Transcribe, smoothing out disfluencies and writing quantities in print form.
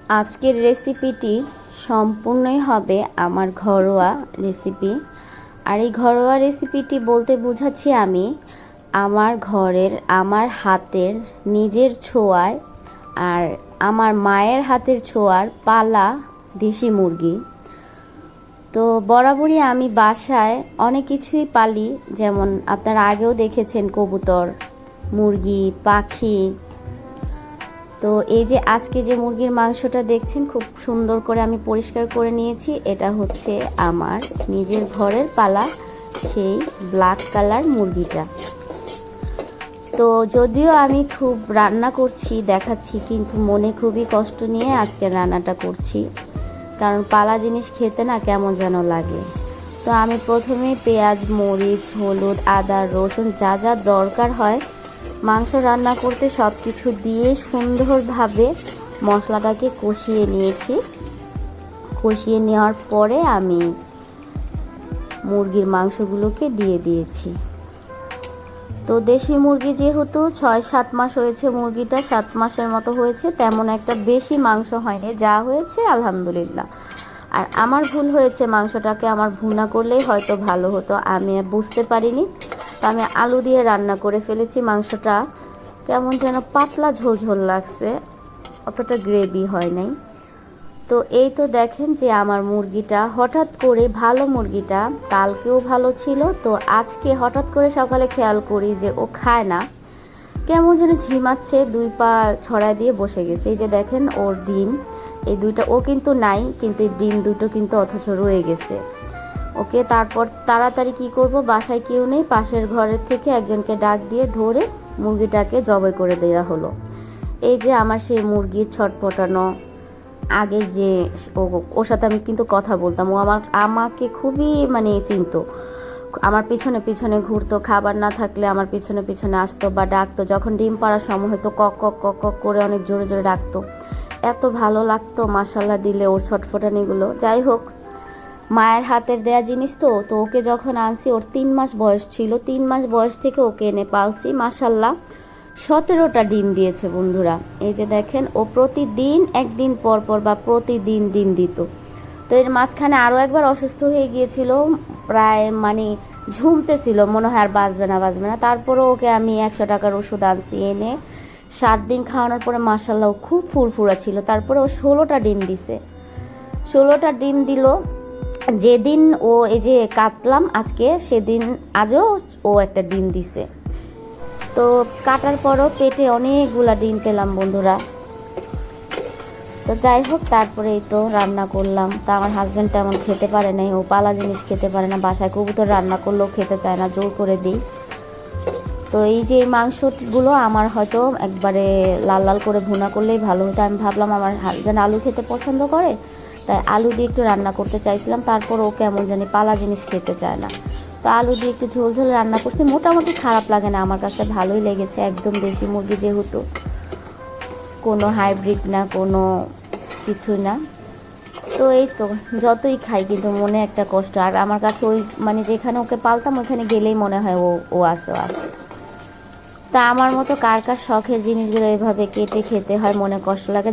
আজকের রেসিপিটি সম্পূর্ণই হবে আমার ঘরোয়া রেসিপি। আর এই ঘরোয়া রেসিপিটি বলতে বোঝাচ্ছি আমি আমার ঘরের, আমার হাতের নিজের ছোঁয়ায় আর আমার মায়ের হাতের ছোঁয়ার পালা দেশি মুরগি। তো বরাবরই আমি বাসায় অনেক কিছুই পালি, যেমন আপনারা আগেও দেখেছেন কবুতর, মুরগি, পাখি। তো এই যে আজকে যে মুরগির মাংসটা দেখছেন খুব সুন্দর করে আমি পরিষ্কার করে নিয়েছি, এটা হচ্ছে আমার নিজের ঘরের পালা সেই ব্ল্যাক কালার মুরগিটা। তো যদিও আমি খুব রান্না করছি দেখাচ্ছি, কিন্তু মনে খুবই কষ্ট নিয়ে আজকে রান্নাটা করছি, কারণ পালা জিনিস খেতে না কেমন যেন লাগে। তো আমি প্রথমে পেঁয়াজ, মরিচ, হলুদ, আদা, রসুন যা যা দরকার হয় মাংস রান্না করতে সব কিছু দিয়ে সুন্দরভাবে মশলাটাকে কষিয়ে নিয়েছি। কষিয়ে নেওয়ার পরে আমি মুরগির মাংসগুলোকে দিয়ে দিয়েছি। তো দেশি মুরগি যেহেতু 6-7 মাস হয়েছে, মুরগিটা 7 মাসের মতো হয়েছে, তেমন একটা বেশি মাংস হয়নি, যা হয়েছে আলহামদুলিল্লাহ। আর আমার ভুল হয়েছে, মাংসটাকে আমার ভুনা করলেই হয়তো ভালো হতো, আমি বুঝতে পারিনি। তো আমি আলু দিয়ে রান্না করে ফেলেছি। মাংসটা কেমন যেন পাতলা ঝোলঝোল লাগছে, অতটা গ্রেভি হয় নাই। তো এই তো দেখেন যে আমার মুরগিটা হঠাৎ করে, ভালো মুরগিটা কালকেও ভালো ছিল, তো আজকে হঠাৎ করে সকালে খেয়াল করি যে ও খায় না, কেমন যেন ঝিমাচ্ছে, 2 পা ছড়ায় দিয়ে বসে গেছে। এই যে দেখেন ওর ডিম, এই 2টা ও কিন্তু নাই, কিন্তু এই ডিম 2টো কিন্তু অথচ রয়ে গেছে। ওকে তারপর তাড়াতাড়ি কি করব, বাসায় কেউ নেই, পাশের ঘরের থেকে একজনকে ডাক দিয়ে ধরে মুরগিটাকে জবাই করে দেওয়া হলো। এই যে আমার সেই মুরগির ছটফটানো, আগের যে ওর সাথে আমি কিন্তু কথা বলতাম, ও আমাকে খুবই চিনতো, আমার পিছনে পিছনে ঘুরতো, খাবার না থাকলে আমার পিছনে পিছনে আসতো বা ডাকতো, যখন ডিম পাড়ার সময় হতো কক কক কক কক করে অনেক জোরে জোরে ডাকতো, এত ভালো লাগতো মাশাল্লাহ দিলে ওর ছটফটানিগুলো। যাই হোক, মায়ের হাতের দেয়া জিনিস তো ওকে যখন আনছি ওর 3 মাস বয়স ছিল, 3 মাস বয়স থেকে ওকে এনে পালছি, মাশাল্লাহ 17টা ডিম দিয়েছে বন্ধুরা। এই যে দেখেন, ও প্রতিদিন একদিন পর পর বা প্রতিদিন ডিম দিত। তো এর মাঝখানে আরও একবার অসুস্থ হয়ে গিয়েছিল, প্রায় ঝুমতেছিল, মনে হয় আর বাঁচবে না। তারপরেও ওকে আমি 100 টাকার ওষুধ আনছি, এনে 7 দিন খাওয়ানোর পরে মাশাল্লাহ ও খুব ফুরফুরা ছিল। তারপরে ও 16টা ডিম দিছে, 16টা ডিম দিল। যেদিন ও এই যে কাটলাম আজকে, সেদিন আজও ও একটা ডিম দিছে। তো কাটার পরও পেটে অনেকগুলা ডিম পেলাম বন্ধুরা। তো যাই হোক, তারপরে এই তো রান্না করলাম। তা আমার হাজব্যান্ড তেমন খেতে পারে নাই, ও পালা জিনিস খেতে পারে না, বাসায় কবুতর রান্না করলেও খেতে চায় না, জোর করে দিই। তো এই যে এই মাংসগুলো আমার হয়তো একবারে লাল লাল করে ভুনা করলেই ভালো হতো। আমি ভাবলাম আমার হাজব্যান্ড আলু খেতে পছন্দ করে, তাই আলু দিয়ে একটু রান্না করতে চাইছিলাম। তারপর ও কেমন জানি পালা জিনিস খেতে চায় না, তো আলু দিয়ে একটু ঝোল ঝোল রান্না করছি। মোটামুটি খারাপ লাগে না, আমার কাছে ভালোই লেগেছে। একদম দেশি মুরগি যেহেতু, কোনো হাইব্রিড না, কোনো কিছু না। তো এই তো যতই খাই কিন্তু মনে একটা কষ্ট। আর আমার কাছে ওই যেখানে ওকে পালতাম ওখানে গেলেই মনে হয় ও আসে। তা আমার মতো কার কার শখের জিনিসগুলো এভাবে কেটে খেতে হয়, মনে কষ্ট লাগে।